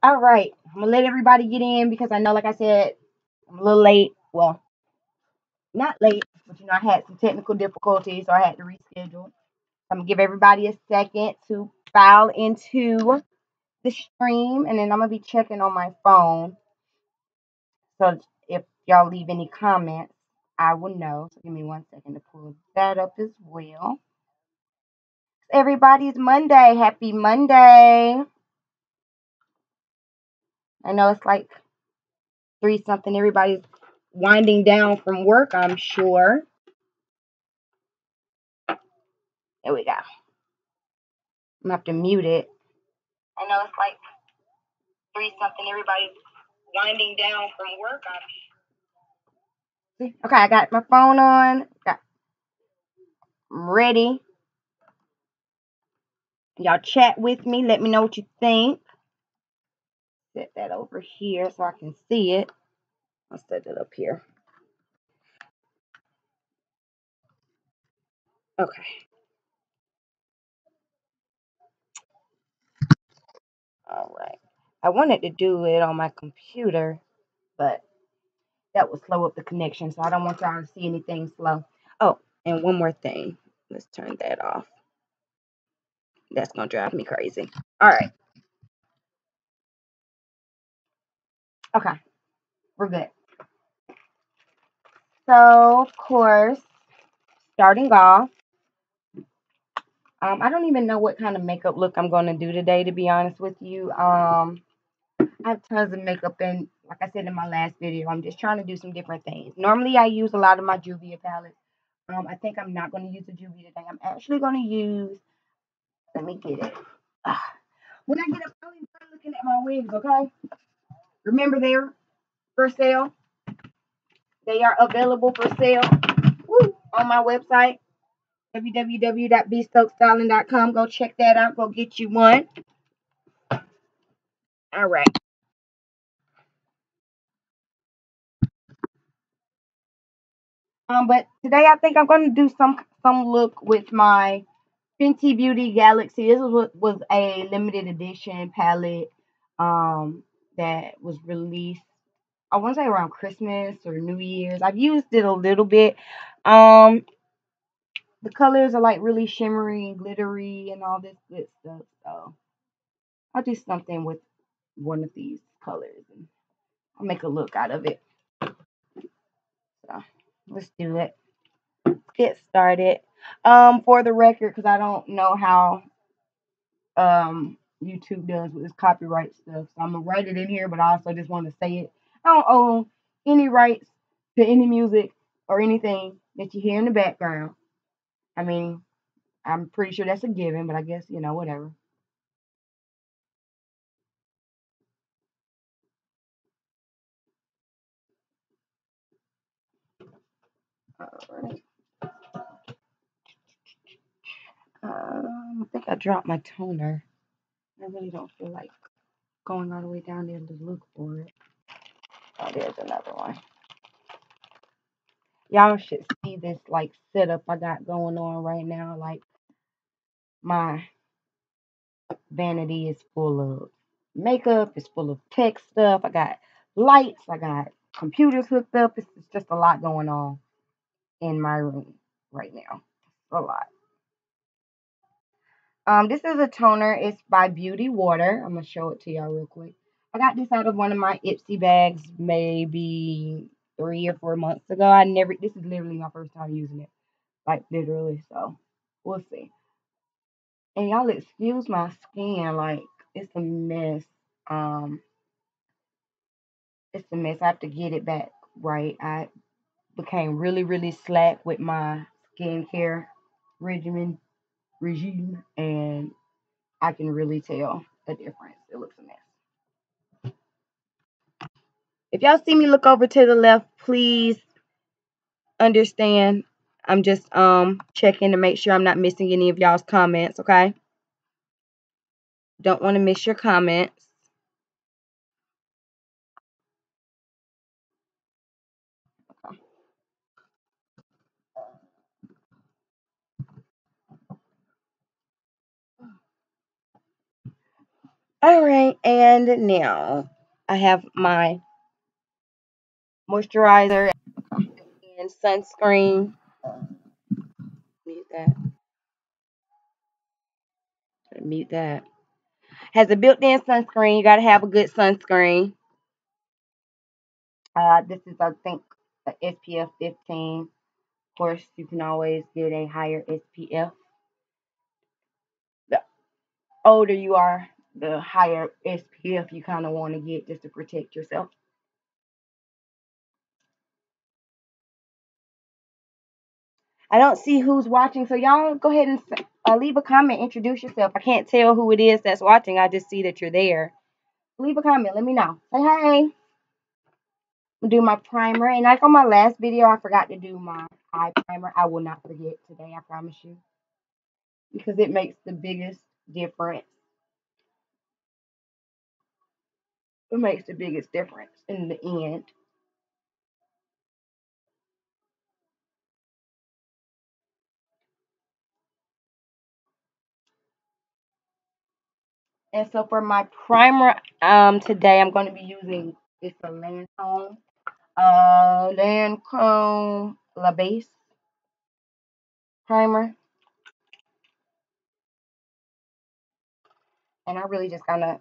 All right, I'm gonna let everybody get in because I know, like I said, I'm a little late. Well, not late, but I had some technical difficulties, so I had to reschedule. I'm gonna give everybody a second to file into the stream, and then I'm gonna be checking on my phone. So if y'all leave any comments, I will know. So give me 1 second to pull that up as well. Everybody's Monday. Happy Monday. I know it's like 3 something. Everybody's winding down from work, I'm sure. There we go. I'm gonna have to mute it. I know it's like 3 something. Everybody's winding down from work, I'm sure. Okay, I got my phone on. I'm ready. Y'all chat with me. Let me know what you think. Set that over here so I can see it. I'll set it up here. Okay. All right. I wanted to do it on my computer, but that would slow up the connection, so I don't want y'all to see anything slow. Oh, and one more thing. Let's turn that off. That's going to drive me crazy. All right. Okay. We're good. So, of course, starting off, I don't even know what kind of makeup look I'm going to do today, to be honest with you. I have tons of makeup, and like I said in my last video, I'm just trying to do some different things. Normally, I use a lot of my Juvia palettes. I think I'm not going to use the Juvia today. I'm actually going to use, let me get it. When I get up, I'll start looking at my wigs, okay? Remember, they're for sale. They are available for sale on my website, www.bstokestyling.com. Go check that out. Go get you one. All right. But today I think I'm going to do some look with my Fenty Beauty Galaxy. This was a limited edition palette that was released, I want to say around Christmas or New Year's. I've used it a little bit. The colors are like really shimmery and glittery and all this good stuff. So I'll do something with one of these colors and I'll make a look out of it. So let's do it. Get started. For the record, because I don't know how YouTube does with this copyright stuff. So I'm gonna write it in here, but I also just want to say it. I don't own any rights to any music or anything that you hear in the background. I mean, I'm pretty sure that's a given, but I guess, whatever. All right. I think I dropped my toner. I really don't feel like going all the way down there to look for it. Oh, there's another one. Y'all should see this like setup I got going on right now. Like my vanity is full of makeup, it's full of tech stuff. I got lights, I got computers hooked up. It's just a lot going on in my room right now. A lot. This is a toner. It's by Beauty Water. I'm gonna show it to y'all real quick. I got this out of one of my Ipsy bags maybe 3 or 4 months ago. This is literally my first time using it. Like literally, so we'll see. And y'all excuse my skin, like it's a mess. Um, it's a mess. I have to get it back right. I became really, really slack with my skincare regime, and I can really tell a difference. It looks a mess. If y'all see me look over to the left, please understand. I'm just checking to make sure I'm not missing any of y'all's comments, okay? Don't want to miss your comments. All right, and now I have my moisturizer and sunscreen. Mute that. Mute that. Has a built-in sunscreen. You gotta have a good sunscreen. This is, I think, a SPF 15. Of course, you can always get a higher SPF. The older you are, the higher SPF you kind of want to get just to protect yourself. I don't see who's watching, so y'all go ahead and leave a comment, introduce yourself. I can't tell who it is that's watching. I just see that you're there. Leave a comment. Let me know. Say hey. Do my primer, and like on my last video, I forgot to do my eye primer. I will not forget today, I promise you, because it makes the biggest difference. It makes the biggest difference in the end. And so for my primer, today I'm going to be using this Lancome La Base primer, and I really just kind of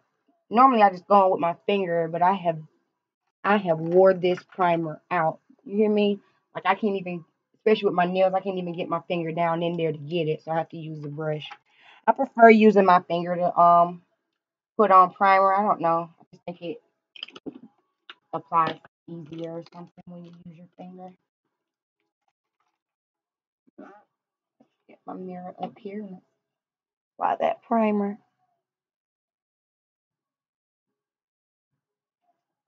normally I just go on with my finger, but I have wore this primer out. You hear me? Like I can't even, especially with my nails, I can't even get my finger down in there to get it, so I have to use the brush. I prefer using my finger to put on primer. I don't know. I just think it applies easier or something when you use your finger. Get my mirror up here and apply that primer.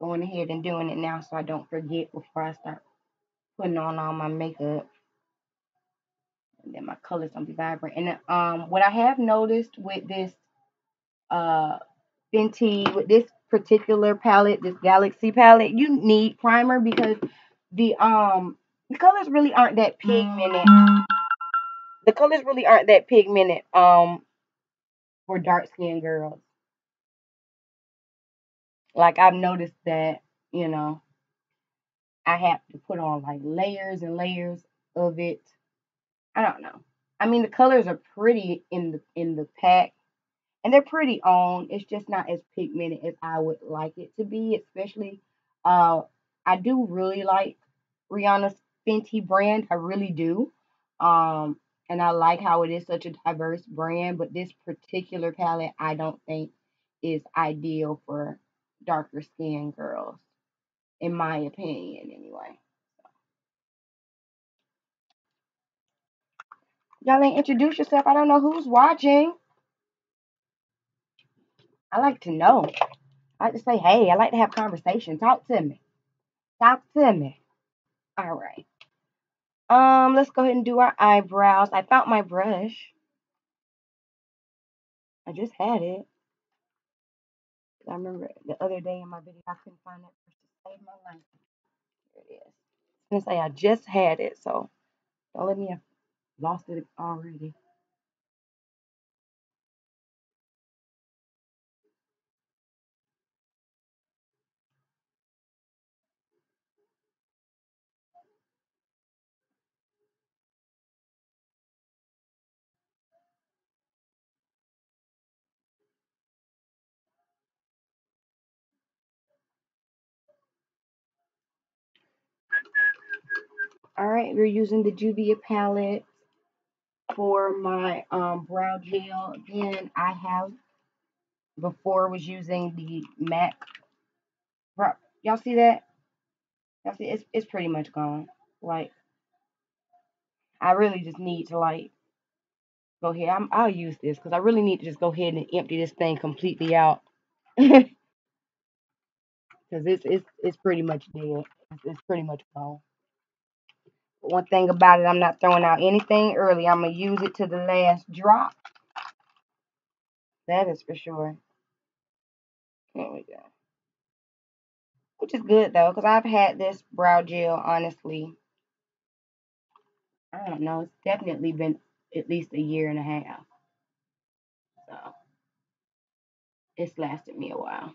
Going ahead and doing it now so I don't forget before I start putting on all my makeup. And then my colors don't be vibrant. And what I have noticed with this uh Fenty, with this particular palette, this Galaxy palette, you need primer because the colors really aren't that pigmented. The colors really aren't that pigmented for dark skinned girls. Like I've noticed that, you know, I have to put on like layers and layers of it. I don't know. I mean, the colors are pretty in the pack, and they're pretty on. It's just not as pigmented as I would like it to be. Especially, uh, I do really like Rihanna's Fenty brand. I really do. And I like how it is such a diverse brand. But this particular palette, I don't think is ideal for darker skinned girls, in my opinion, anyway. Y'all ain't introduce yourself. I don't know who's watching. I like to know. I like to say, hey, I like to have conversation. Talk to me. Talk to me. All right. Let's go ahead and do our eyebrows. I found my brush. I just had it. I remember the other day in my video, I couldn't find that brush to save my life. Here it is. I was gonna say I just had it, so don't let me have lost it already. All right, we're using the Juvia palette for my brow gel. Again, I have before was using the MAC. Y'all see that? Y'all see it's pretty much gone. Like I really just need to like go ahead. I'll use this because I really need to just go ahead and empty this thing completely out because it's pretty much dead. It's pretty much gone. But one thing about it, I'm not throwing out anything early. I'm gonna use it to the last drop. That is for sure. There we go. Which is good though, because I've had this brow gel honestly. I don't know. It's definitely been at least a year and a half. So it's lasted me a while.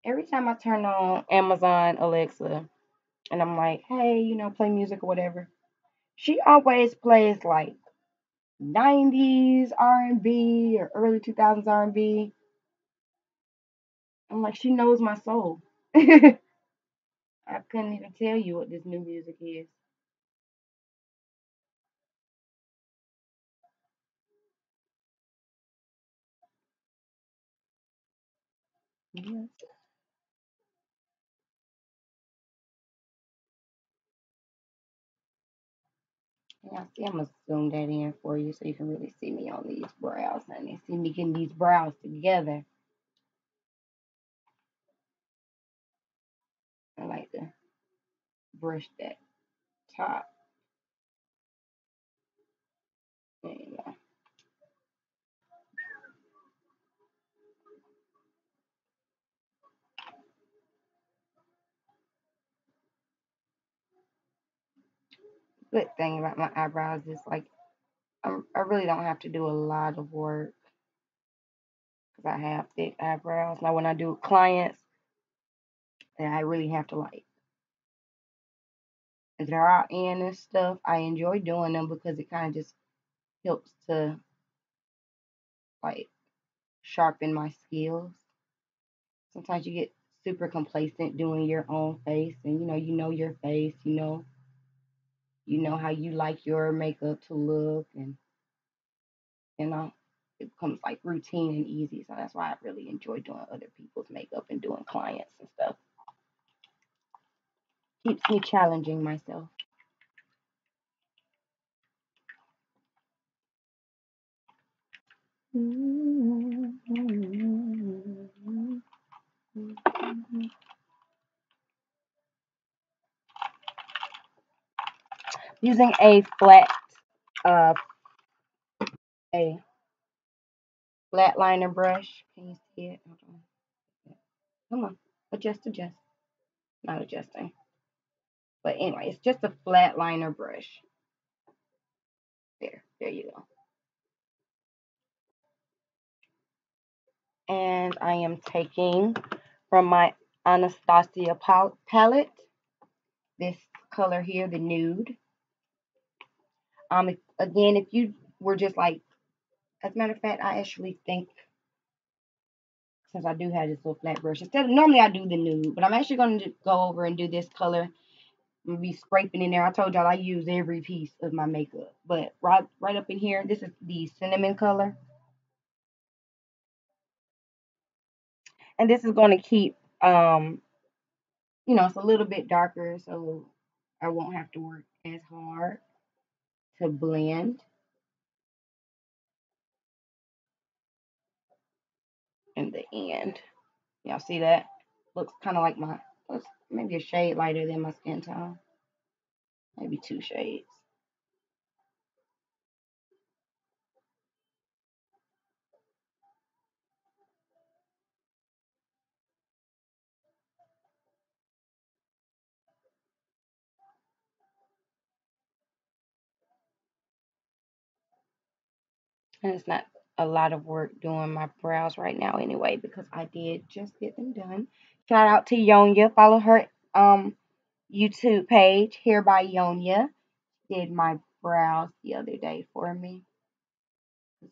Every time I turn on Amazon Alexa and I'm like, hey, play music or whatever, she always plays like 90s R&B or early 2000s R&B. I'm like, she knows my soul. I couldn't even tell you what this new music is. Yeah. Yeah, see, I'm gonna zoom that in for you so you can really see me on these brows, honey. See me getting these brows together. I like to brush that top. There you go. Good thing about my eyebrows is like I really don't have to do a lot of work because I have thick eyebrows. Now when I do clients, then I really have to like draw in and stuff. I enjoy doing them because it kind of just helps to like sharpen my skills. Sometimes you get super complacent doing your own face, and you know your face, you know how you like your makeup to look, and you know it becomes like routine and easy. So that's why I really enjoy doing other people's makeup and doing clients and stuff. Keeps me challenging myself. Using uh, a flat liner brush. Can you see it? Hold on. Come on, adjust. Not adjusting, but anyway, it's just a flat liner brush. There you go. And I am taking from my Anastasia palette this color here, the nude. Again, if you were just like, as a matter of fact, I actually think since I do have this little flat brush, instead of normally I do the nude, but I'm actually going to go over and do this color. I'm gonna be scraping in there. I told y'all I use every piece of my makeup, but right up in here, this is the cinnamon color, and this is going to keep it's a little bit darker, so I won't have to work as hard to blend in the end. Y'all see that? Looks kind of like looks maybe a shade lighter than my skin tone. Maybe two shades. And it's not a lot of work doing my brows right now anyway because I did just get them done. Shout out to Yonya. Follow her YouTube page, Hair by Yonya. Did my brows the other day for me.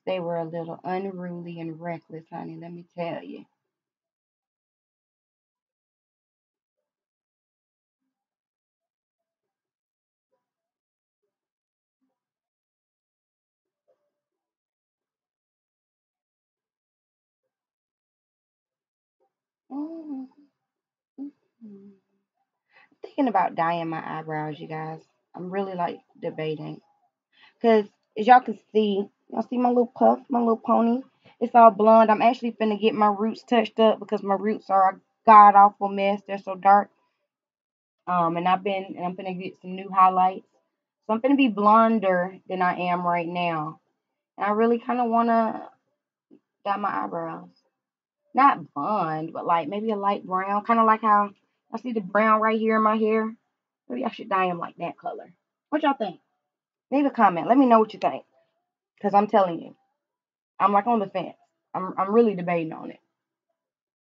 They were a little unruly and reckless, honey, let me tell you. I'm thinking about dyeing my eyebrows, you guys. I'm really like debating. Because as y'all can see, y'all see my little puff, my little pony? It's all blonde. I'm actually finna get my roots touched up because my roots are a god awful mess. They're so dark. And I'm finna get some new highlights. So I'm finna be blonder than I am right now. And I really kind of wanna dye my eyebrows. not blonde, but like maybe a light brown, kind of like how I see the brown right here in my hair. Maybe I should dye him like that color. What y'all think? Leave a comment. Let me know what you think, cause I'm telling you, I'm like on the fence. I'm really debating on it.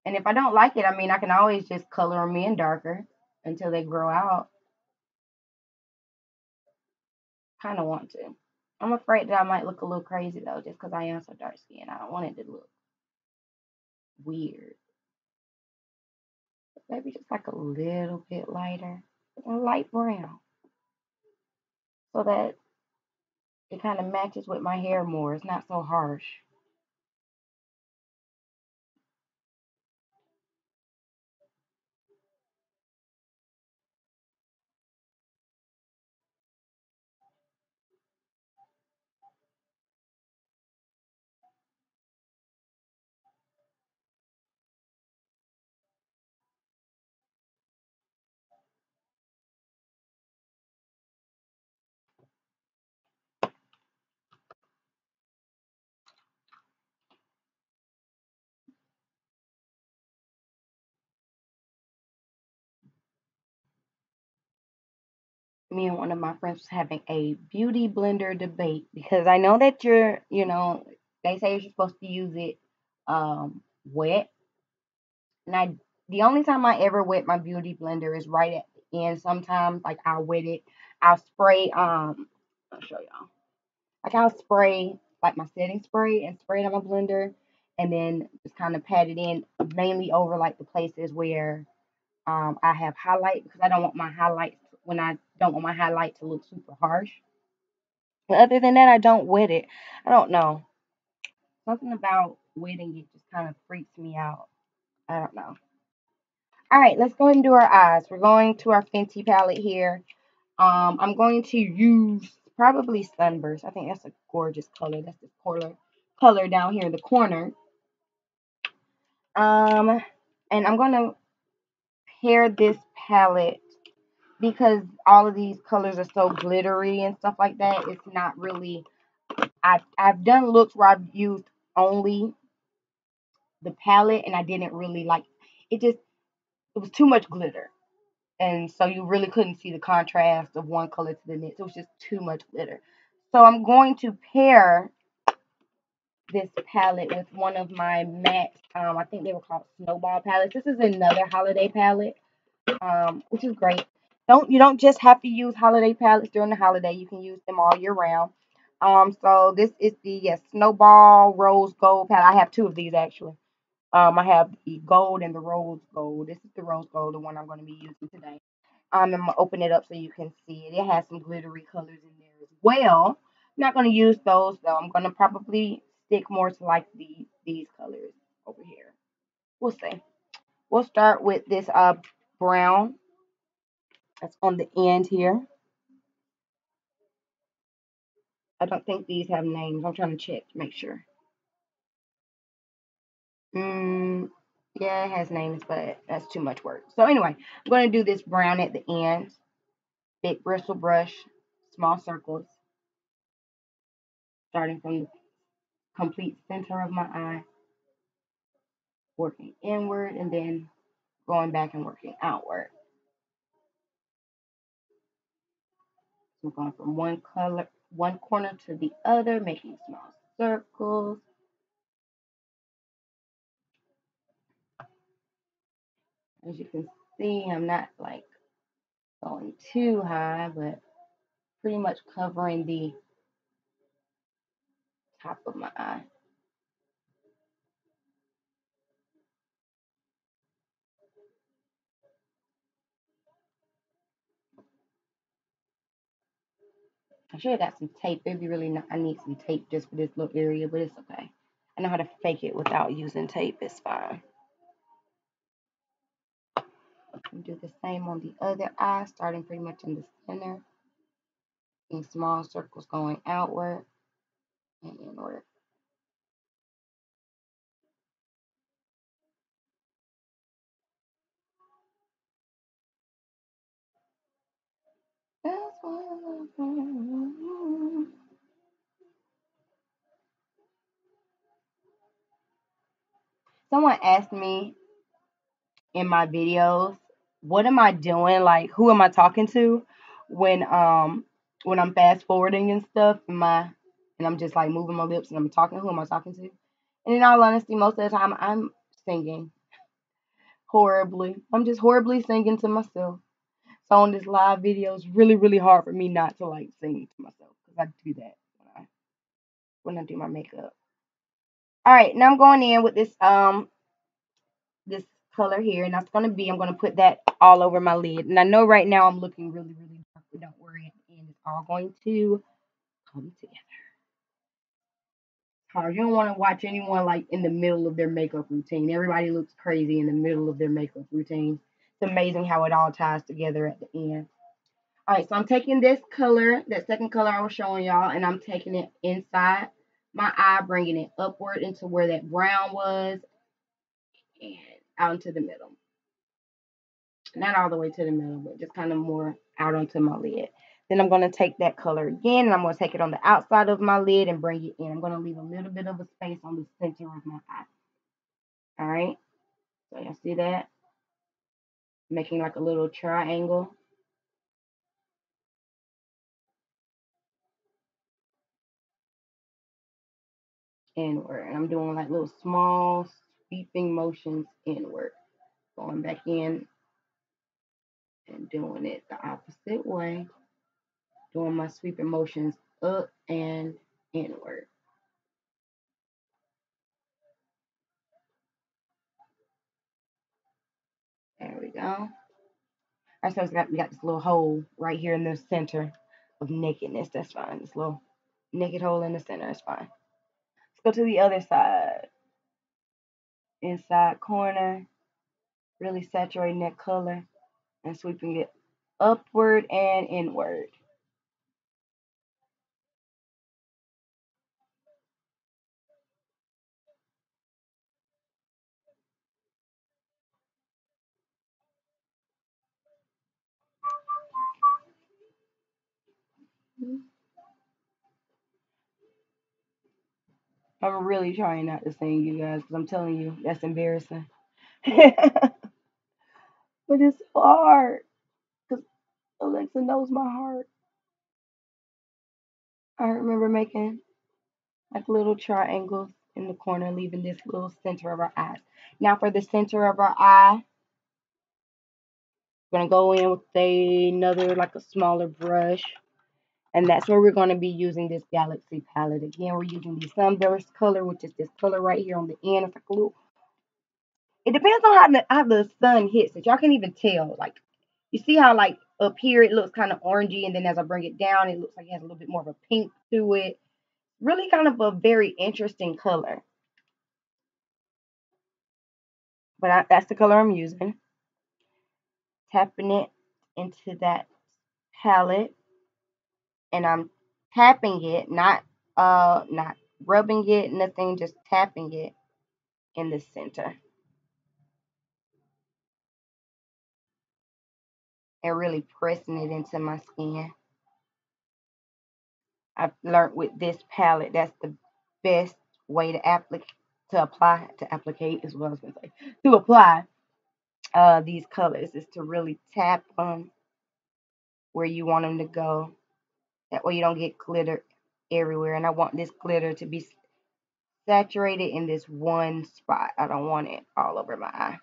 And if I don't like it, I mean, I can always just color them in darker until they grow out. Kind of want to. I'm afraid that I might look a little crazy though, just because I am so dark skinned. I don't want it to look weird. Maybe just like a little bit lighter, a light brown, so that it kind of matches with my hair more. It's not so harsh. Me and one of my friends was having a beauty blender debate because I know that they say you're supposed to use it wet. And the only time I ever wet my beauty blender is right at the end. Sometimes, like, I'll wet it, I'll spray, I'll show y'all. Like, I'll spray, like, my setting spray and spray it on my blender and then just kind of pat it in mainly over, like, the places where I have highlight because I don't want my highlights when I don't want my highlight to look super harsh. But other than that, I don't wet it. I don't know. Something about wetting it just kind of freaks me out. I don't know. All right, let's go ahead and do our eyes. We're going to our Fenty palette here. I'm going to use probably Sunburst. I think that's a gorgeous color. That's the color down here in the corner. Um, and I'm gonna pair this palette because all of these colors are so glittery and stuff like that. It's not really. I've done looks where I've used only the palette and I didn't really like it. Just it was too much glitter. And so you really couldn't see the contrast of one color to the next. It was just too much glitter. So I'm going to pair this palette with one of my matte, I think they were called Snowball palettes. This is another holiday palette, which is great. You don't just have to use holiday palettes during the holiday. You can use them all year round. So this is the Snowball Rose Gold palette. I have two of these actually. I have the gold and the rose gold. This is the rose gold, the one I'm going to be using today. I'm gonna open it up so you can see it. It has some glittery colors in there as well. I'm not gonna use those though. I'm gonna probably stick more to like these colors over here. We'll see. We'll start with this brown that's on the end here. I don't think these have names. I'm trying to check to make sure. Mm, yeah, it has names, but that's too much work. So anyway, I'm gonna do this brown at the end. Big bristle brush, small circles, starting from the complete center of my eye, working inward, and then going back and working outward. So I'm going from one corner to the other, making small circles. As you can see, I'm not like going too high, but pretty much covering the top of my eye. I should have got some tape. It'd be really not, I need some tape just for this little area, but it's okay. I know how to fake it without using tape. It's fine. And do the same on the other eye, starting pretty much in the center, in small circles going outward and inward. That's what I Someone asked me in my videos, what am I doing? Like, who am I talking to when I'm fast forwarding and stuff and I'm just like moving my lips and I'm talking, who am I talking to? And in all honesty, most of the time I'm singing horribly. I'm just horribly singing to myself. So on this live video, it's really, really hard for me not to like sing to myself because I do that when I do my makeup. All right, now I'm going in with this color here, and that's I'm gonna put that all over my lid. And I know right now I'm looking really, really dark, but don't worry, at the end it's all going to come together. Hard. You don't want to watch anyone like in the middle of their makeup routine. Everybody looks crazy in the middle of their makeup routine. It's amazing how it all ties together at the end. All right, so I'm taking this color, that second color I was showing y'all, and I'm taking it inside my eye, bringing it upward into where that brown was, and out into the middle. Not all the way to the middle, but just kind of more out onto my lid. Then I'm going to take that color again, and I'm going to take it on the outside of my lid and bring it in. I'm going to leave a little bit of a space on the center of my eye. All right, so y'all see that? Making like a little triangle. Inward. And I'm doing like little small sweeping motions inward. Going back in and doing it the opposite way. Doing my sweeping motions up and inward. There we go. I suppose we got this little hole right here in the center of nakedness. That's fine. This little naked hole in the center is fine. Let's go to the other side. Inside corner. Really saturating that color and sweeping it upward and inward. I'm really trying not to sing, you guys, because I'm telling you, that's embarrassing. But it's hard because Alexa knows my heart. I remember making like little triangles in the corner, leaving this little center of our eyes. Now for the center of our eye, we're gonna go in with another like a smaller brush, and that's where we're gonna be using this Galaxy palette. Again, we're using the sunburst color, which is this color right here on the end. It's like a little. It depends on how the sun hits it. Y'all can even tell. Like you see how like up here it looks kind of orangey, and then as I bring it down, it looks like it has a little bit more of a pink to it. Really kind of a very interesting color. But that's the color I'm using. Tapping it into that palette, and I'm tapping it, not rubbing it, nothing, just tapping it in the center. And really pressing it into my skin. I've learned with this palette that's the best way to applicate is what I was gonna say. To apply these colors is to really tap them where you want them to go. That way you don't get glitter everywhere. And I want this glitter to be saturated in this one spot. I don't want it all over my eye.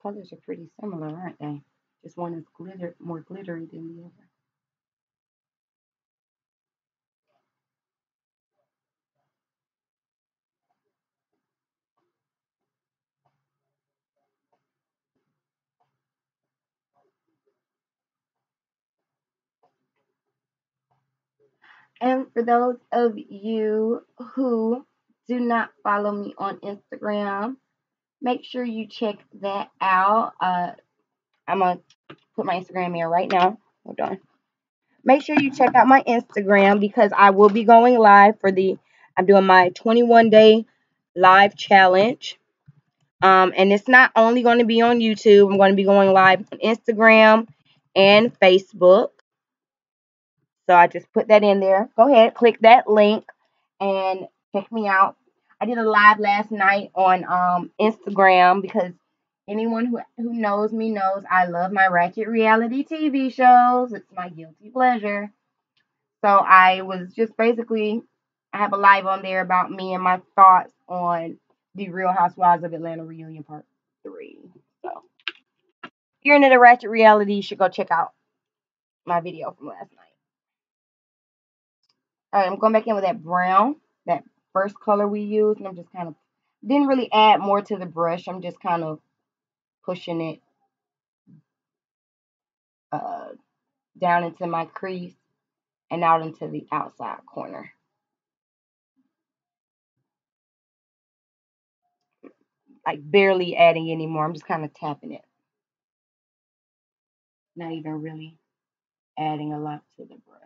Colors are pretty similar, aren't they? Just one is more glittery than the other. And for those of you who do not follow me on Instagram, make sure you check that out. I'm going to put my Instagram here right now. Hold on. Make sure you check out my Instagram because I will be going live I'm doing my 21-day live challenge. And it's not only going to be on YouTube. I'm going to be going live on Instagram and Facebook. So I just put that in there. Go ahead, click that link and check me out. I did a live last night on Instagram because anyone who knows me knows I love my ratchet reality TV shows. It's my guilty pleasure. So I was just basically, I have a live on there about me and my thoughts on the Real Housewives of Atlanta reunion part 3. So if you're into the ratchet reality, you should go check out my video from last night. All right, I'm going back in with that brown, that first color we used, and I'm just kind of, didn't really add more to the brush. I'm just kind of pushing it uh, down into my crease and out into the outside corner. Like barely adding any more. I'm just kind of tapping it. Not even really adding a lot to the brush.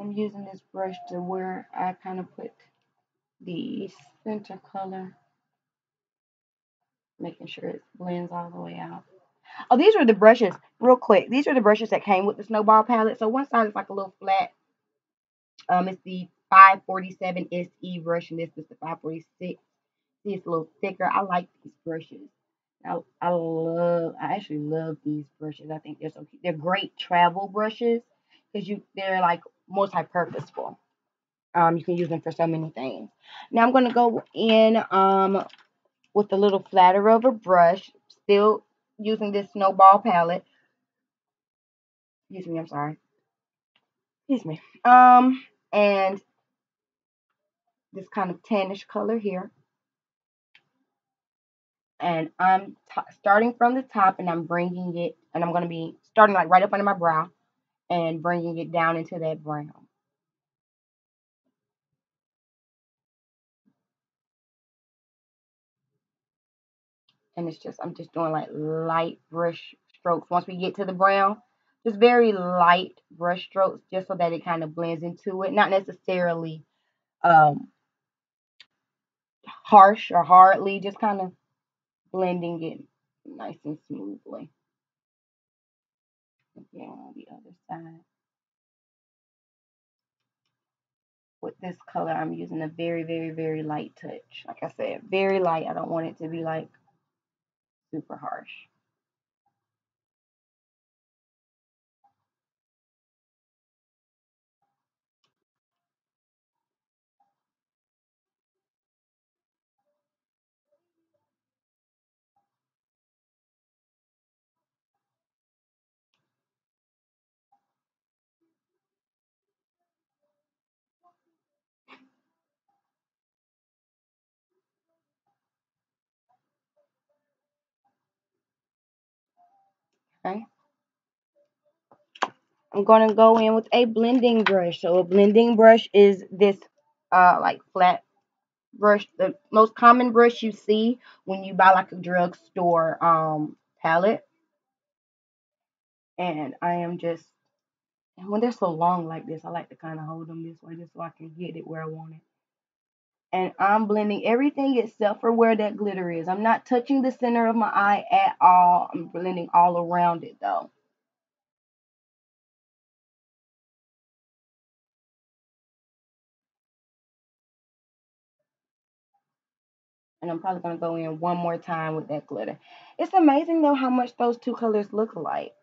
I'm using this brush to where I kind of put the center color, making sure it blends all the way out. Oh, these are the brushes, real quick. These are the brushes that came with the Snowball palette. So one side is like a little flat. It's the 547 SE brush, and this is the 546. See, it's a little thicker. I like these brushes. I actually love these brushes. I think they're so cute. They're great travel brushes because they're like multi-purposeful. You can use them for so many things. Now I'm gonna go in with a little flatter of a brush, still using this Snowball palette. Excuse me, I'm sorry. Excuse me. And this kind of tannish color here. And I'm starting from the top, and I'm bringing it, and I'm going to be starting like right up under my brow and bringing it down into that brown. And I'm just doing like light brush strokes. Once we get to the brown, just very light brush strokes, just so that it kind of blends into it. Not necessarily um, harsh or hardly, just kind of blending it nice and smoothly. Again, on the other side. With this color, I'm using a very, very, very light touch. Like I said, very light. I don't want it to be like super harsh. Okay. I'm gonna go in with a blending brush. So a blending brush is this like flat brush, the most common brush you see when you buy like a drugstore palette. And I am just, and when they're so long like this, I like to kind of hold them this way just so I can get it where I want it. And I'm blending everything except for where that glitter is. I'm not touching the center of my eye at all. I'm blending all around it though. And I'm probably going to go in one more time with that glitter. It's amazing though how much those two colors look alike.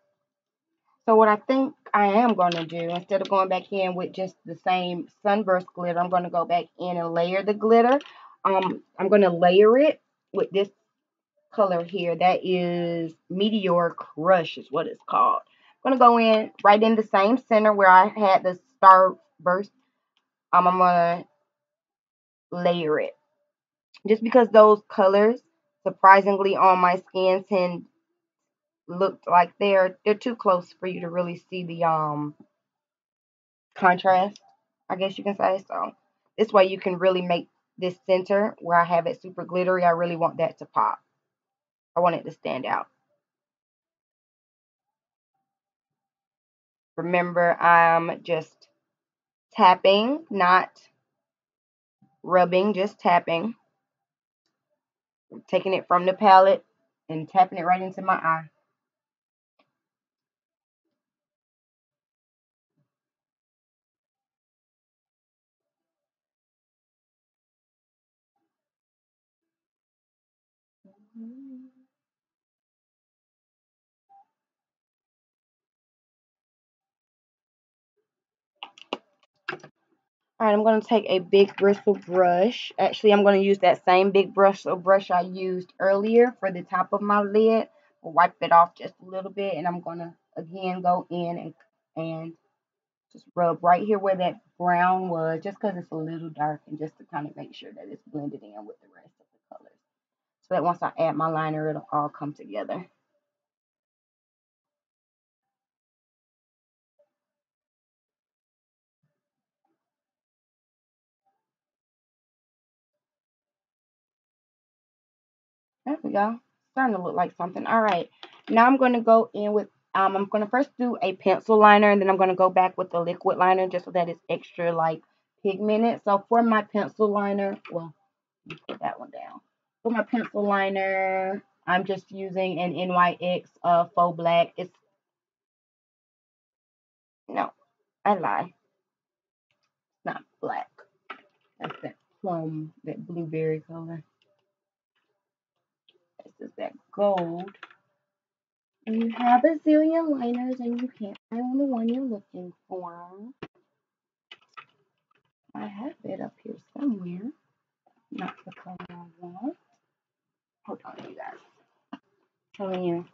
So what I think I am going to do, instead of going back in with just the same sunburst glitter, I'm going to go back in and layer the glitter. I'm going to layer it with this color here. That is Meteor Crush is what it's called. I'm going to go in right in the same center where I had the starburst. I'm going to layer it. Just because those colors, surprisingly, on my skin tend looked like they're too close for you to really see the contrast, I guess you can say. So this way you can really make this center where I have it super glittery. I really want that to pop. I want it to stand out. Remember, I'm just tapping, not rubbing, just tapping. Taking it from the palette and tapping it right into my eye. All right, I'm going to take a big bristle brush. Actually, I'm going to use that same big bristle brush I used earlier for the top of my lid. I'll wipe it off just a little bit, and I'm going to, again, go in and just rub right here where that brown was, just because it's a little dark, and just to kind of make sure that it's blended in with the rest of the colors. So that once I add my liner, it'll all come together. There we go. Starting to look like something. All right. Now I'm going to go in with, I'm going to first do a pencil liner, and then I'm going to go back with the liquid liner just so that it's extra, like, pigmented. So for my pencil liner, well, let me put that one down. For my pencil liner, I'm just using an NYX faux black. It's, no, I lie. It's not black. That's that plum, that blueberry color. This is that gold. And you have a zillion liners and you can't find the one you're looking for. I have it up here somewhere. Not the color I want. Hold on, you guys. Telling you,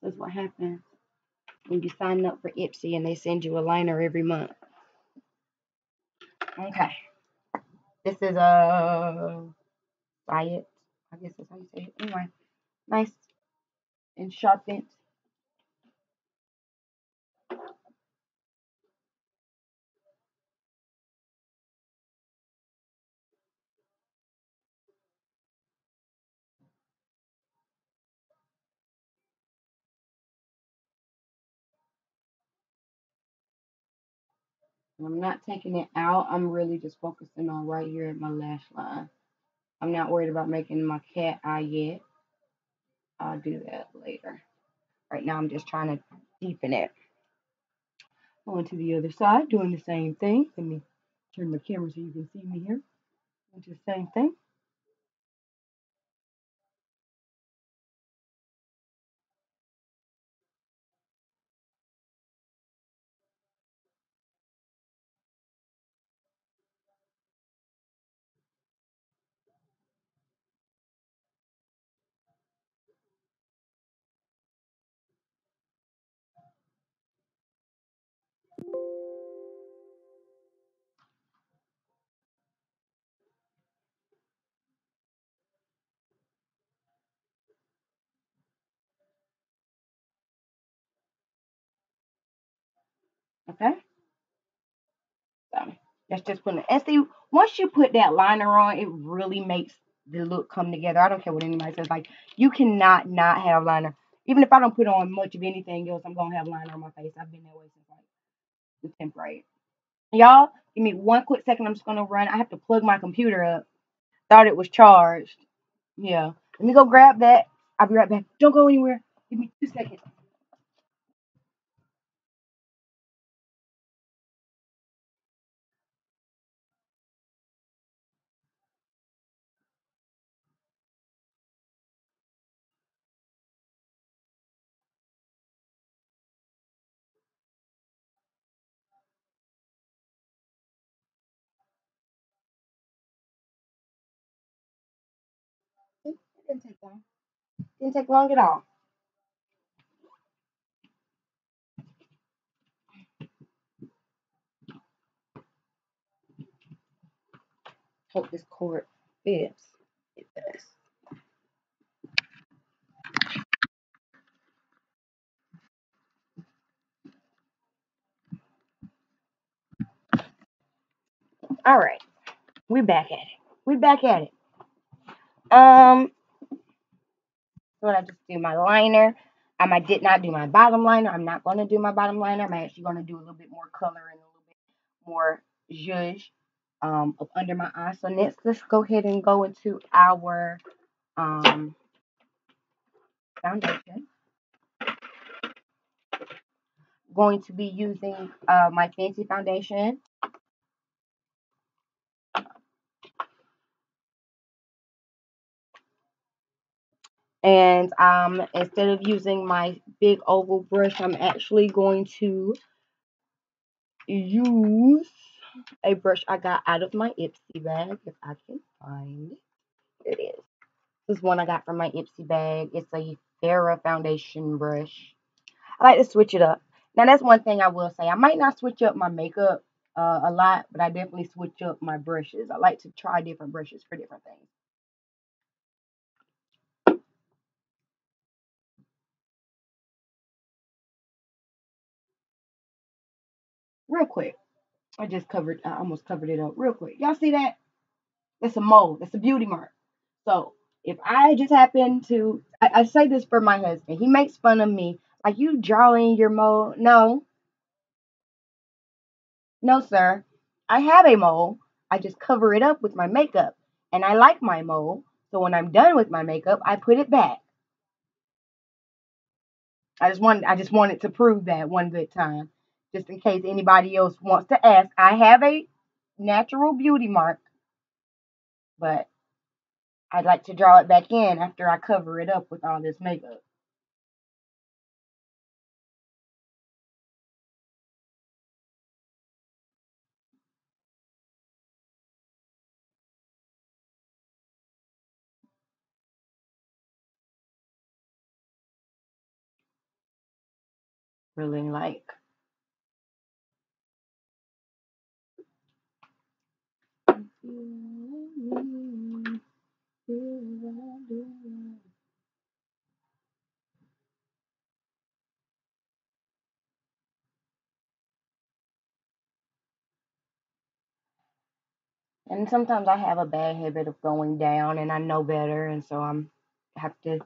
this is what happens when you sign up for Ipsy and they send you a liner every month. Okay. This is a Diet. I guess that's how you say it. Anyway, nice and sharpened. I'm not taking it out. I'm really just focusing on right here at my lash line. I'm not worried about making my cat eye yet. I'll do that later. Right now, I'm just trying to deepen it. On to the other side, doing the same thing. Let me turn the camera so you can see me here. Do the same thing. Okay. So that's just putting it. And see, once you put that liner on, it really makes the look come together. I don't care what anybody says. Like, you cannot not have liner. Even if I don't put on much of anything else, I'm gonna have liner on my face. I've been that way since like the 10th grade. Y'all, give me one quick second. I'm just gonna run. I have to plug my computer up. Thought it was charged. Yeah. Let me go grab that. I'll be right back. Don't go anywhere. Give me 2 seconds. It didn't take long. Didn't take long at all. Hope this cord fits. It does. All right. We're back at it. We're back at it. What I just do my liner. I did not do my bottom liner. I'm not going to do my bottom liner. I'm actually going to do a little bit more color and a little bit more zhuzh up under my eyes. So next, let's go ahead and go into our um, foundation. Going to be using my fancy foundation. And instead of using my big oval brush, I'm actually going to use a brush I got out of my Ipsy bag, if I can find it. Here it is. This is one I got from my Ipsy bag. It's a Farrah foundation brush. I like to switch it up. Now, that's one thing I will say. I might not switch up my makeup a lot, but I definitely switch up my brushes. I like to try different brushes for different things. Real quick. I almost covered it up real quick. Y'all see that? That's a mole. That's a beauty mark. So if I just happen to, I say this for my husband. He makes fun of me. Like, you drawing your mole. No, no, sir. I have a mole. I just cover it up with my makeup. And I like my mole. So when I'm done with my makeup, I put it back. I just wanted to prove that one good time. Just in case anybody else wants to ask. I have a natural beauty mark, but I'd like to draw it back in after I cover it up with all this makeup. Really like. And sometimes I have a bad habit of going down and I know better and so I'm have to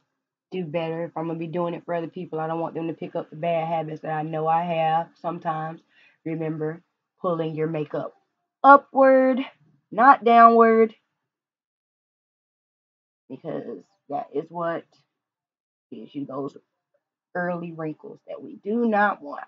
do better. If I'm gonna be doing it for other people, I don't want them to pick up the bad habits that I know I have sometimes. Remember pulling your makeup upward, not downward, because that is what gives you those early wrinkles that we do not want.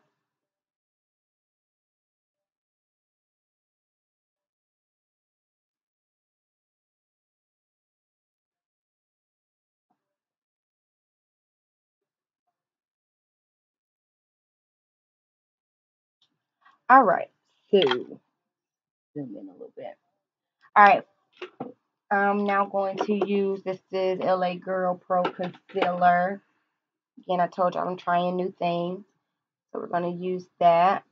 All right, so zoom in a little bit. All right, I'm now going to use this is LA Girl Pro Concealer. Again, I told you I'm trying new things, so we're going to use that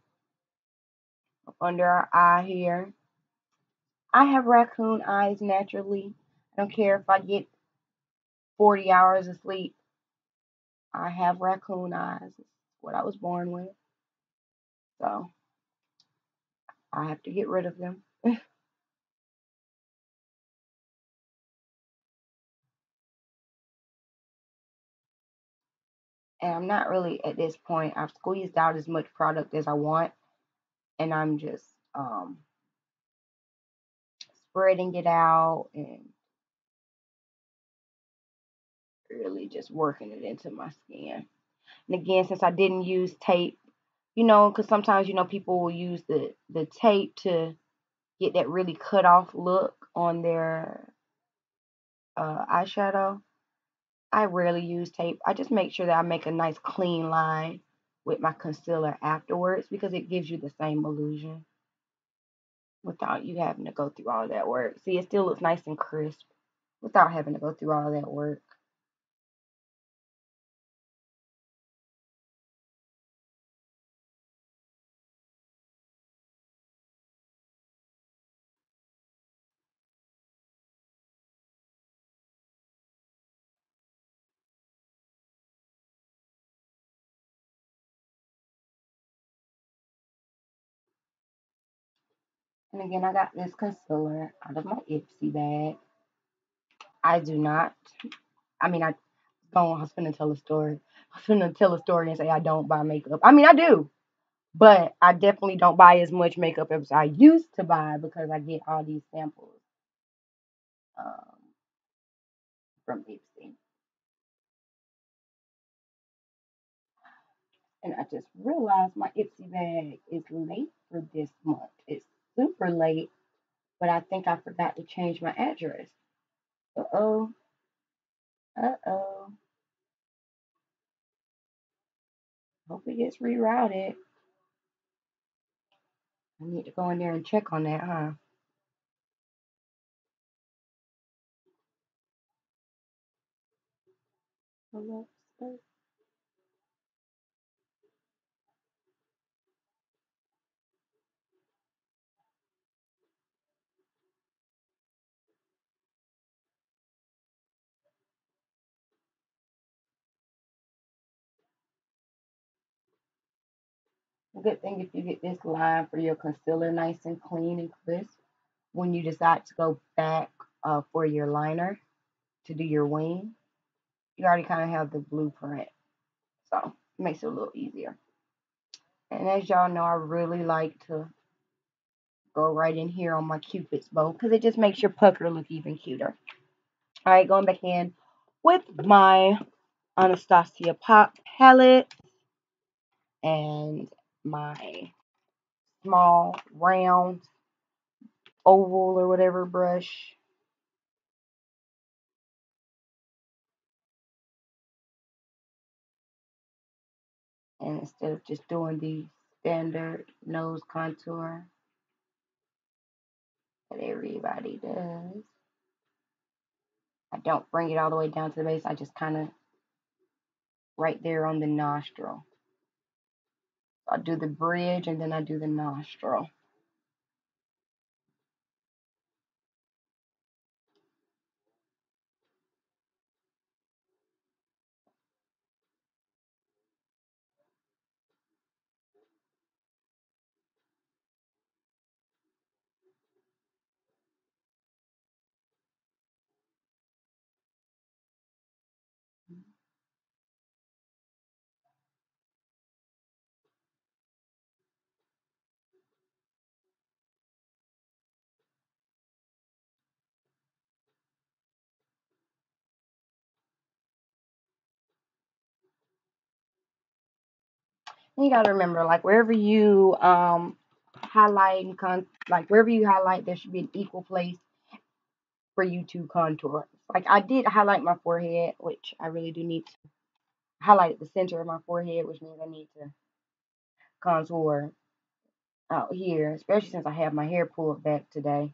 up under our eye here. I have raccoon eyes naturally. I don't care if I get 40 hours of sleep. I have raccoon eyes. It's what I was born with, so I have to get rid of them. And I'm not really at this point. I've squeezed out as much product as I want, and I'm just spreading it out and really just working it into my skin. And again, since I didn't use tape, because sometimes people will use the tape to get that really cut off look on their eyeshadow. I rarely use tape. I just make sure that I make a nice clean line with my concealer afterwards because it gives you the same illusion without you having to go through all that work. See, it still looks nice and crisp without having to go through all that work. And again, I got this concealer out of my Ipsy bag. I do not, I mean, I was going to tell a story. I was gonna tell a story and say I don't buy makeup. I mean, I do, but I definitely don't buy as much makeup as I used to buy because I get all these samples um, from Ipsy. And I just realized my Ipsy bag is late for this month. It's super late, but I think I forgot to change my address. Uh oh. Uh oh. Hope it gets rerouted. I need to go in there and check on that, huh? Hello, sir. Good thing if you get this line for your concealer nice and clean and crisp when you decide to go back for your liner to do your wing, you already kind of have the blueprint. So it makes it a little easier. And as y'all know, I really like to go right in here on my Cupid's bow because it just makes your pucker look even cuter. All right, going back in with my Anastasia Pop palette and my small round oval or whatever brush. And instead of just doing the standard nose contour that everybody does, I don't bring it all the way down to the base. I just kind of right there on the nostril. I do the bridge and then I do the nostril. And you gotta remember, like wherever you highlight and like wherever you highlight, there should be an equal place for you to contour. Like I did highlight my forehead, which I really do need to highlight the center of my forehead, which means I need to contour out here, especially since I have my hair pulled back today.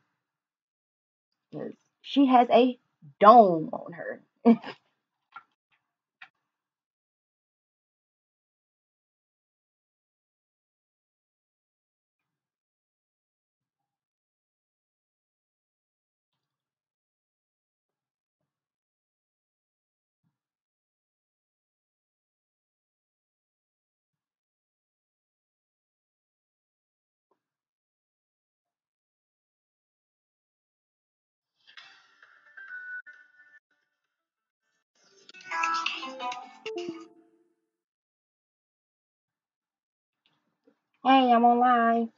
Because she has a dome on her. Hey, I'm on live.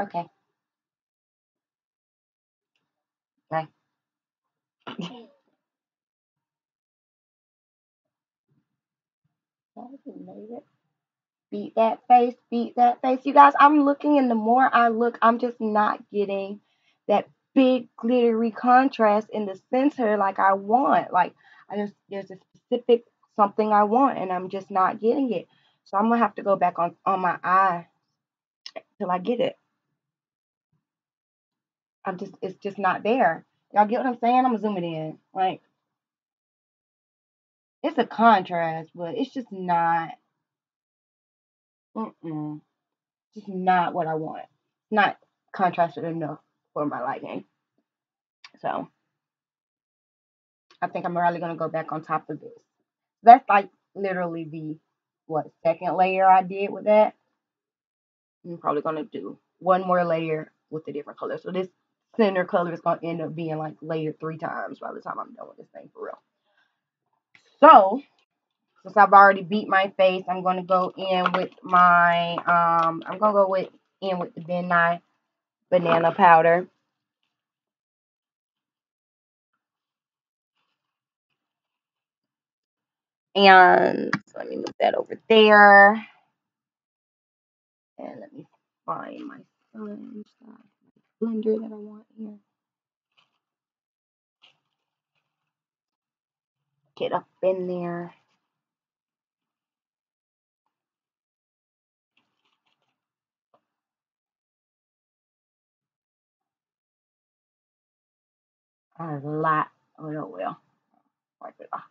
Okay. Okay. Made it. Beat that face, beat that face. You guys, I'm looking, and the more I look, I'm just not getting that big glittery contrast in the center like I want. Like I just there's a specific something I want, and I'm just not getting it. So I'm gonna have to go back on my eye till I get it. It's just not there. Y'all get what I'm saying? I'm gonna zoom it in. Like it's a contrast, but it's just not. Mm-mm. Just not what I want. Not contrasted enough for my liking. So I think I'm really gonna go back on top of this. That's like literally the what second layer I did with that. I'm probably gonna do one more layer with a different color. So this center color is gonna end up being like layered 3 times by the time I'm done with this thing for real. So since I've already beat my face, I'm gonna go in with my I'm gonna go in with the Ben Nye banana powder. And so let me move that over there. And let me find my sponge blender that I want here. Get up in there. A lot. Oh well. Wipe it off.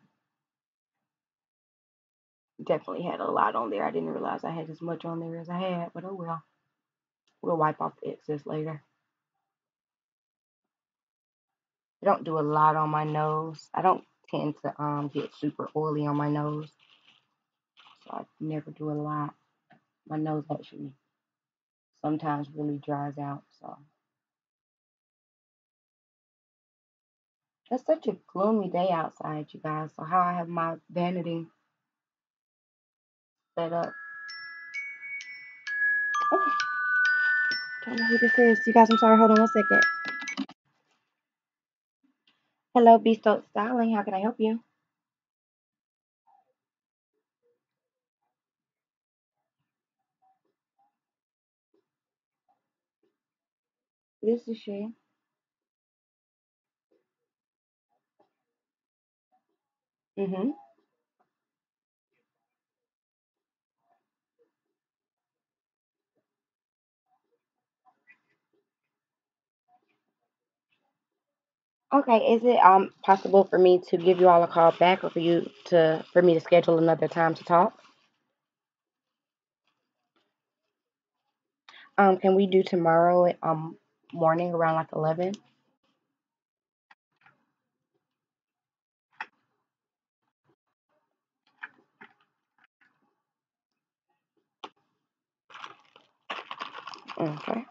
Definitely had a lot on there. I didn't realize I had as much on there as I had, but oh well. We'll wipe off the excess later. I don't do a lot on my nose. I don't tend to get super oily on my nose. So I never do a lot. My nose actually sometimes really dries out. So it's such a gloomy day outside, you guys. So how I have my vanity set up. Oh, don't know who this is. You guys, I'm sorry. Hold on 1 second. Hello, Stokes Styling. How can I help you? This is she. Mm-hmm. Okay, is it possible for me to give you all a call back, or for me to schedule another time to talk? Can we do tomorrow at morning around like 11? Okay.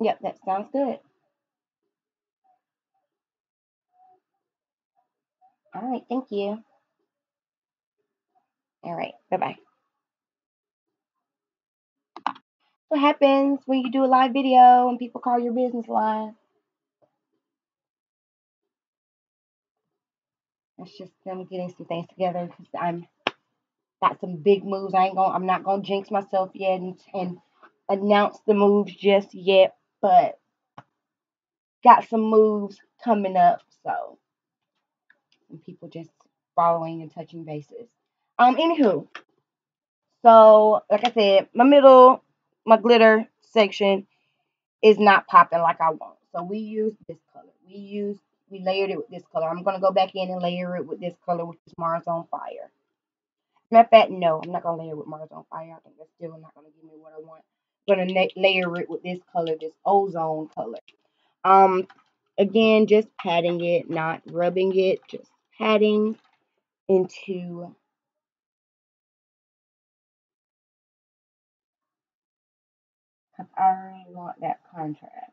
Yep, that sounds good. All right, thank you. All right, bye bye. What happens when you do a live video and people call your business line? It's just them getting some things together because I'm got some big moves. I'm not gonna jinx myself yet and announce the moves just yet, but got some moves coming up. So and people just following and touching bases. Anywho, so like I said, my glitter section is not popping like I want. So we used this color. We layered it with this color. I'm gonna go back in and layer it with this color, which is Mars on Fire. Matter of fact, no, I'm not gonna layer it with Mars on Fire. I think that's still not gonna give me what I want. I'm gonna layer it with this color, this ozone color. Um, again, just patting it, not rubbing it, just patting into. Cause I really want that contrast.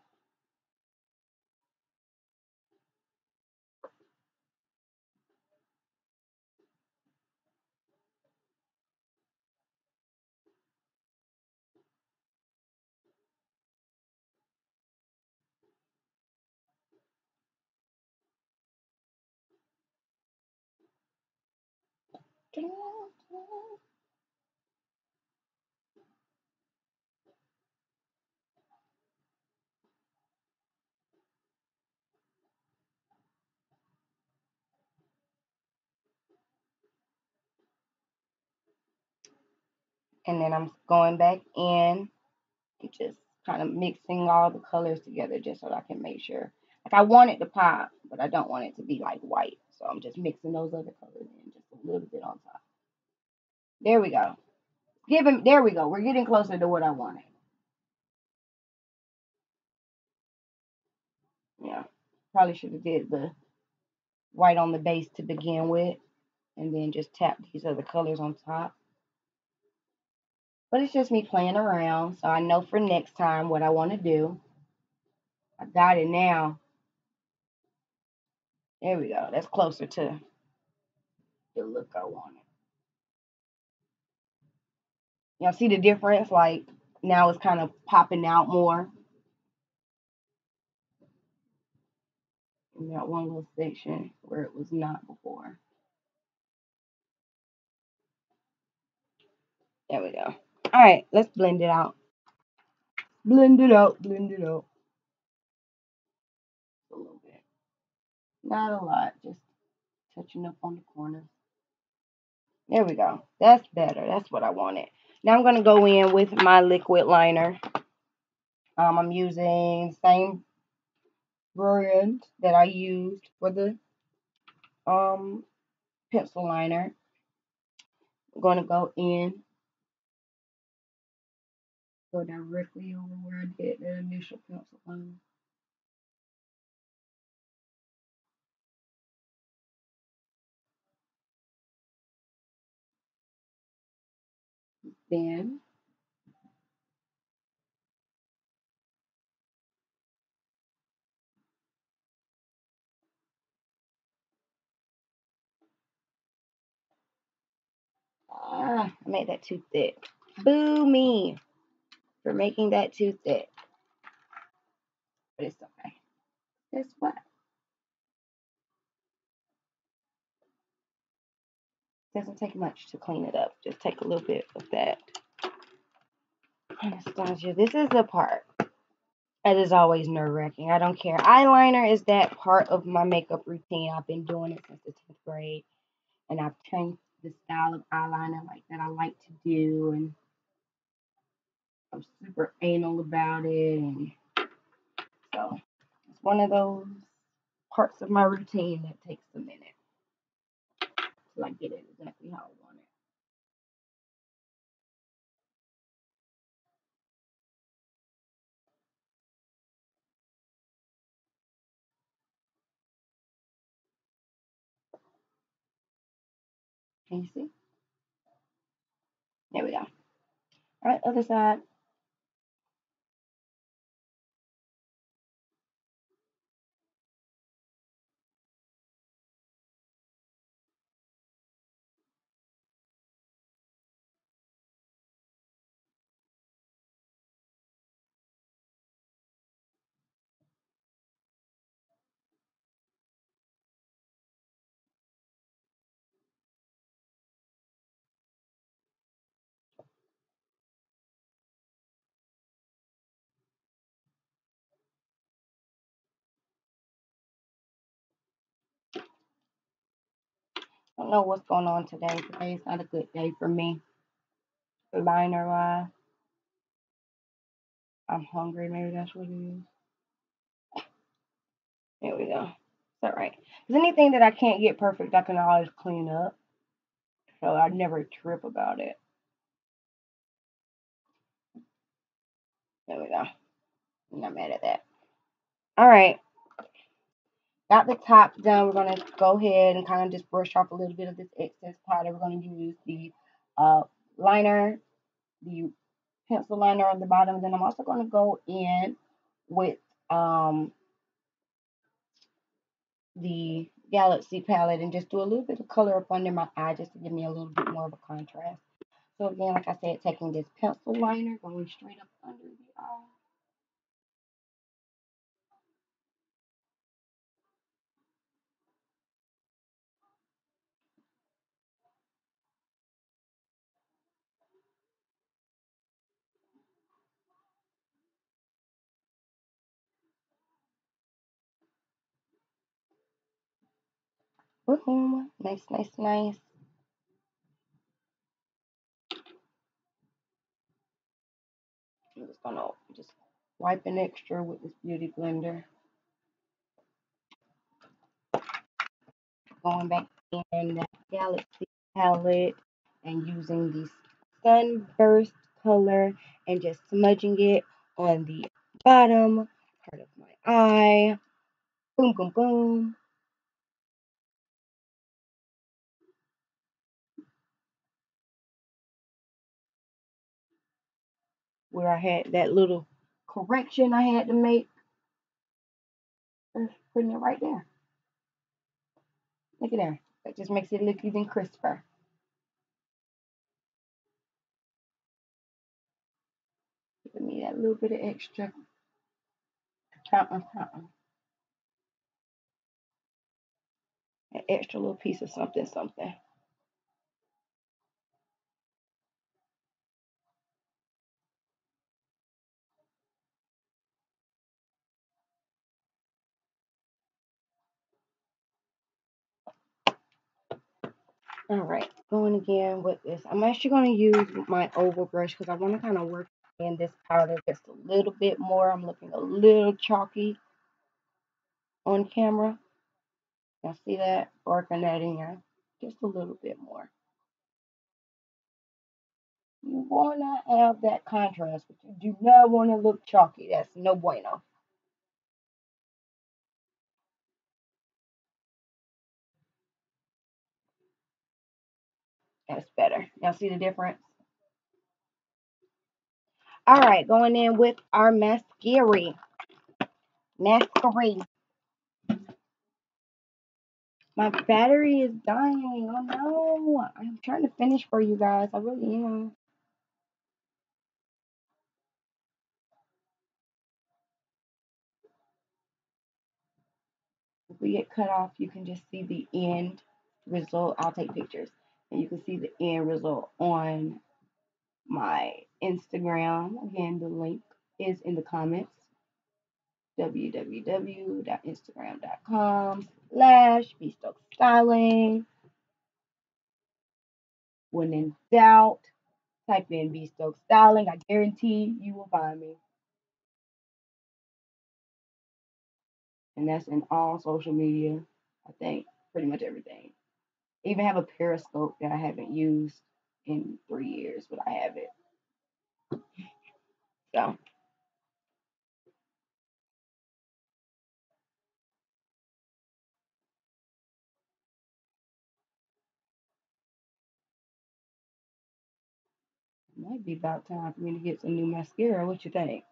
And then I'm going back in and just kind of mixing all the colors together just so I can make sure. Like I want it to pop, but I don't want it to be like white. So I'm just mixing those other colors in just a little bit on top. There we go. There we go. We're getting closer to what I wanted. Yeah. Probably should have did the white on the base to begin with and then just tap these other colors on top. But it's just me playing around, so I know for next time what I want to do. I got it now. There we go. That's closer to the look I wanted. Y'all see the difference? Like now it's kind of popping out more in that one little section where it was not before. There we go. All right, let's blend it out. Blend it out, blend it out. A little bit. Not a lot, just touching up on the corners. There we go. That's better. That's what I wanted. Now I'm going to go in with my liquid liner. I'm using the same brand that I used for the um pencil liner. I'm going to go in, go directly over where I did the initial pencil liner. Then I made that too thick. Boo me for making that too thick. But it's okay. It's what? Doesn't take much to clean it up. Just take a little bit of that. Anastasia, this is the part that is always nerve-wracking. I don't care. Eyeliner is that part of my makeup routine. I've been doing it since the 10th grade. And I've changed the style of eyeliner like that I like to do. And I'm super anal about it. And so it's one of those parts of my routine that takes a minute till I get it exactly how I want it. Can you see? There we go. All right, other side. I don't know what's going on today. Today is not a good day for me. Liner wise. I'm hungry. Maybe that's what it is. There we go. It's all right. Because anything that I can't get perfect, I can always clean up. So I never trip about it. There we go. I'm not mad at that. All right. Got the top done. We're going to go ahead and kind of just brush off a little bit of this excess powder. We're going to use the uh, liner, the pencil liner on the bottom. Then I'm also going to go in with the Galaxy palette and just do a little bit of color up under my eye just to give me a little bit more of a contrast. So again, like I said, taking this pencil liner, going straight up under the eye. Boom. Nice, nice, nice. I'm just gonna just wipe an extra with this beauty blender. Going back in that Galaxy palette and using the sunburst color and just smudging it on the bottom part of my eye. Boom, boom, boom. where I had that little correction I had to make. Just putting it right there. Look at that. That just makes it look even crisper. Give me that little bit of extra. An extra little piece of something, something. All right, going again with this. I'm actually going to use my oval brush because I want to kind of work in this powder just a little bit more. I'm looking a little chalky on camera. Y'all see that? Working that in just a little bit more. You want to have that contrast, but you do not want to look chalky. That's no bueno. That's better. Y'all see the difference? All right, going in with our mascara. Mascara. My battery is dying. Oh no. I'm trying to finish for you guys. I really am. If we get cut off, you can just see the end result. I'll take pictures. And you can see the end result on my Instagram. Again, the link is in the comments. www.instagram.com/Stokes Styling. When in doubt, type in Stokes Styling. I guarantee you will find me. And that's in all social media. I think pretty much everything. I even have a Periscope that I haven't used in 3 years, but I have it. So it might be about time for me to get some new mascara. What you think?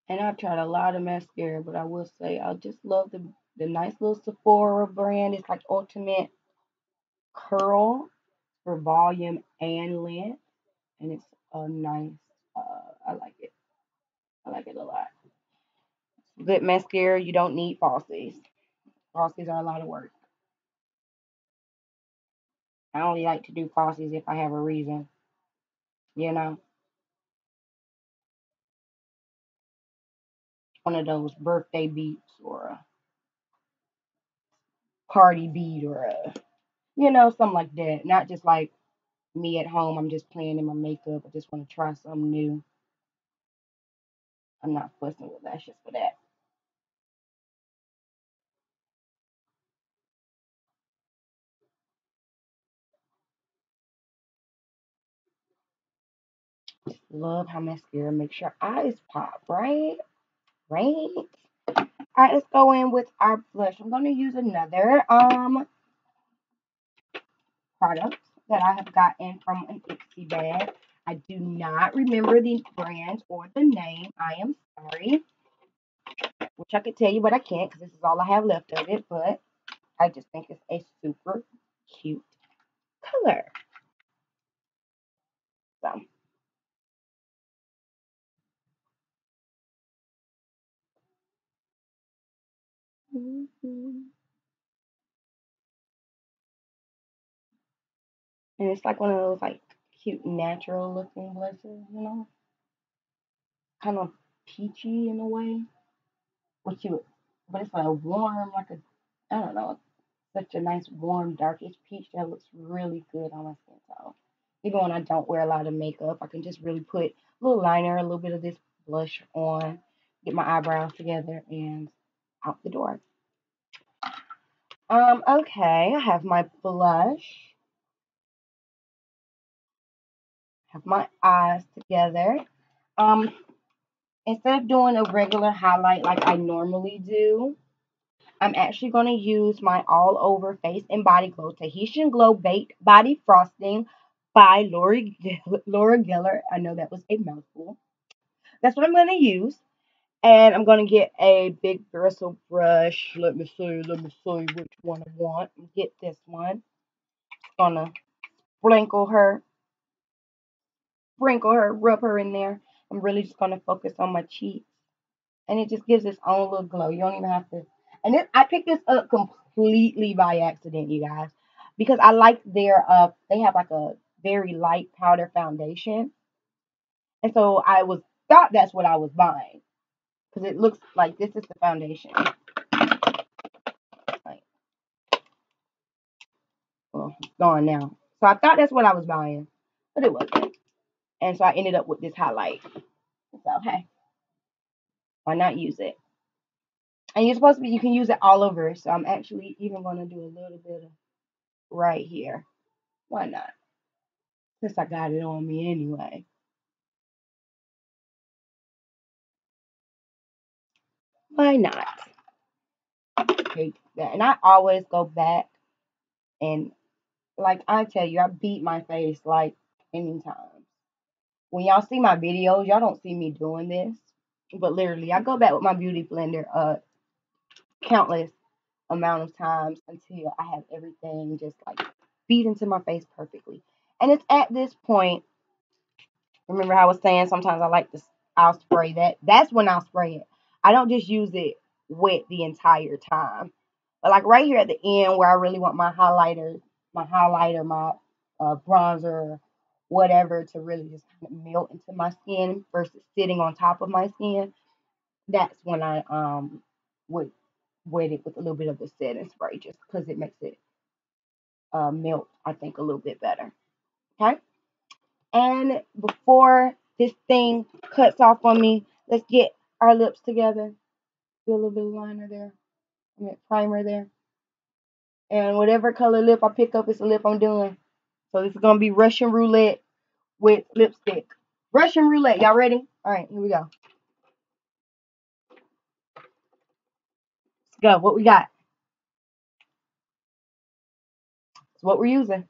And I've tried a lot of mascara, but I will say I just love the nice little Sephora brand. It's like Ultimate Curl for volume and length, and it's a nice. I like it. I like it a lot. Good mascara. You don't need falsies. Falsies are a lot of work. I only like to do falsies if I have a reason. You know, one of those birthday beats or a party beat or a, something like that. Not just like me at home. I'm just playing in my makeup. I just want to try something new. I'm not fussing with lashes for that. Love how mascara makes your eyes pop, right? Right? All right, let's go in with our blush. I'm going to use another product that I have gotten from an Ipsy bag. I do not remember the brand or the name. I am sorry. Which I could tell you, but I can't because this is all I have left of it. But I just think it's a super cute color. So, and it's like one of those like cute natural looking blushes, kind of peachy in a way. Which you, but it's like a warm, like a, I don't know, such a nice warm darkish peach that looks really good on my skin tone. Even when I don't wear a lot of makeup, I can just really put a little liner, a little bit of this blush on, get my eyebrows together, and out the door. Okay, I have my blush, have my eyes together. Um, Instead of doing a regular highlight like I normally do, I'm actually going to use my all over face and body glow Tahitian Glow Baked Body Frosting by Laura Geller. I know that was a mouthful. That's what I'm going to use. And I'm going to get a big bristle brush. Let me see which one I want. Get this one. Gonna sprinkle her, rub her in there. I'm really just gonna focus on my cheeks. And it just gives its own little glow. You don't even have to. And I picked this up completely by accident, you guys, because I like their they have like a very light powder foundation, and so I was thought that's what I was buying because it looks like this is the foundation. Like, well, it's gone now. So I thought that's what I was buying, but it wasn't. And so I ended up with this highlight. So hey, why not use it? And you're supposed to be, you can use it all over. So I'm actually even going to do a little bit of right here. Why not? Since I got it on me anyway. Why not? Take that. And I always go back and like I tell you, I beat my face like any time. When y'all see my videos, y'all don't see me doing this. But literally, I go back with my beauty blender countless amount of times until I have everything just like beat into my face perfectly. And it's at this point. Remember how I was saying sometimes I like to I'll spray that. That's when I'll spray it. I don't just use it wet the entire time. But like right here at the end where I really want my bronzer, whatever to really just kind of melt into my skin versus sitting on top of my skin. That's when I would wet it with a little bit of the setting spray just because it makes it melt I think a little bit better. Okay. And before this thing cuts off on me, let's get our lips together. Do a little bit of liner there. I mean, primer there. And whatever color lip I pick up is the lip I'm doing. So this is going to be Russian roulette with lipstick. Russian roulette. Y'all ready? All right, here we go. Let's go. What we got? It's what we're using.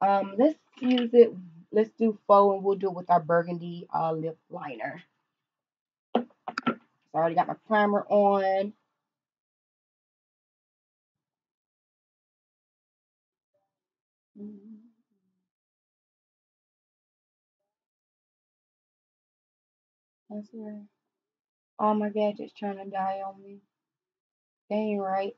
Let's use it. Let's do faux and we'll do it with our burgundy lip liner. So I already got my primer on. That's right. All my gadgets trying to die on me. They ain't right.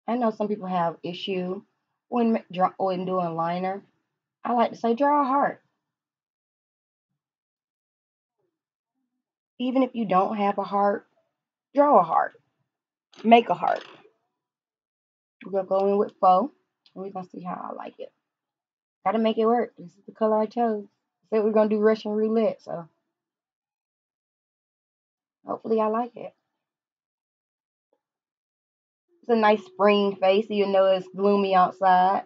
I know some people have issue when doing liner. I like to say draw a heart. Even if you don't have a heart, draw a heart. Make a heart. We're gonna go in with faux, and we're gonna see how I like it. Gotta make it work. This is the color I chose. Said we're gonna do Russian roulette, so hopefully I like it. It's a nice spring face, even though it's gloomy outside.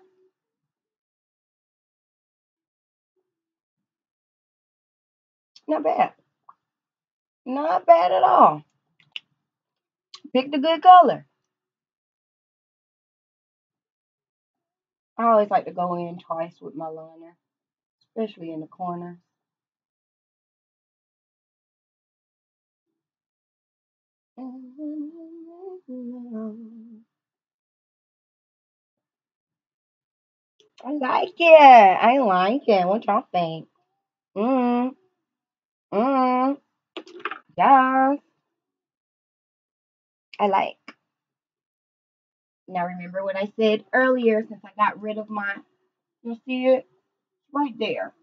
Not bad. Not bad at all. Picked a good color. I always like to go in twice with my liner, especially in the corner. I like it. I like it. What y'all think? Mm, mm, yeah. I like. Now remember what I said earlier since I got rid of my, you see it? Right there.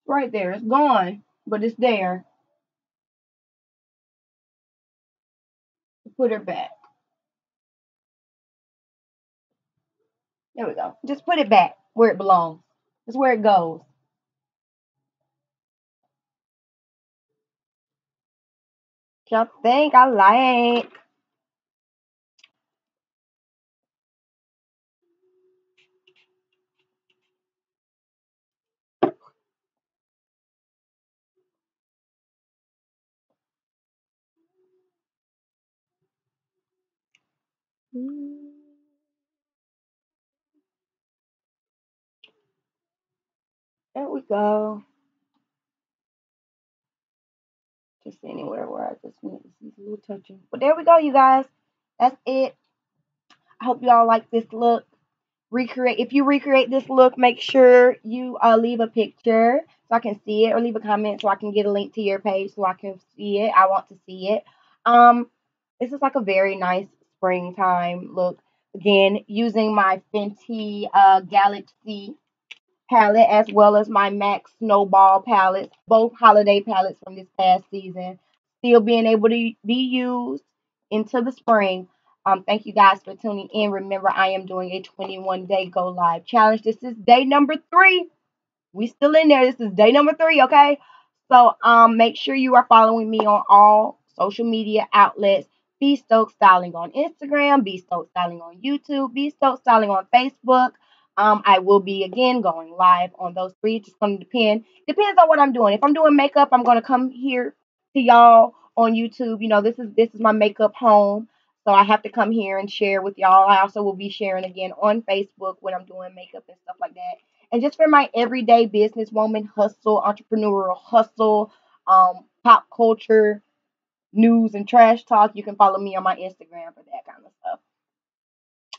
Right there. It's gone, but it's there. Put her back. There we go. Just put it back where it belongs. It's where it goes. Y'all think I like. There we go. Just anywhere where I just need to see a little touching. But there we go, you guys. That's it. I hope y'all like this look. Recreate. If you recreate this look, make sure you leave a picture so I can see it, or leave a comment so I can get a link to your page so I can see it. I want to see it. Um, this is like a very nice springtime look. Again, using my Fenty Galaxy palette as well as my MAC Snowball palettes, both holiday palettes from this past season, still being able to be used into the spring. Thank you guys for tuning in. Remember, I am doing a 21-day go live challenge. This is day number 3. We still in there. This is day number 3, okay? So make sure you are following me on all social media outlets. Be Stokes Styling on Instagram, Be Stokes Styling on YouTube, Be Stokes Styling on Facebook. I will be again going live on those 3. It's just gonna depends on what I'm doing. If I'm doing makeup, I'm gonna come here to y'all on YouTube. You know, this is my makeup home. So I have to come here and share with y'all. I also will be sharing again on Facebook when I'm doing makeup and stuff like that. And just for my everyday businesswoman hustle, entrepreneurial hustle, pop culture, news, and trash talk, you can follow me on my Instagram for that kind of stuff.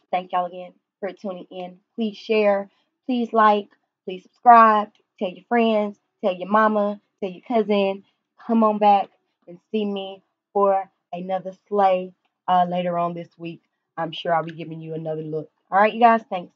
Thank y'all again for tuning in. Please share, please like, please subscribe, tell your friends, tell your mama, tell your cousin. Come on back and see me for another slay later on this week. I'm sure I'll be giving you another look. All right, you guys, thanks.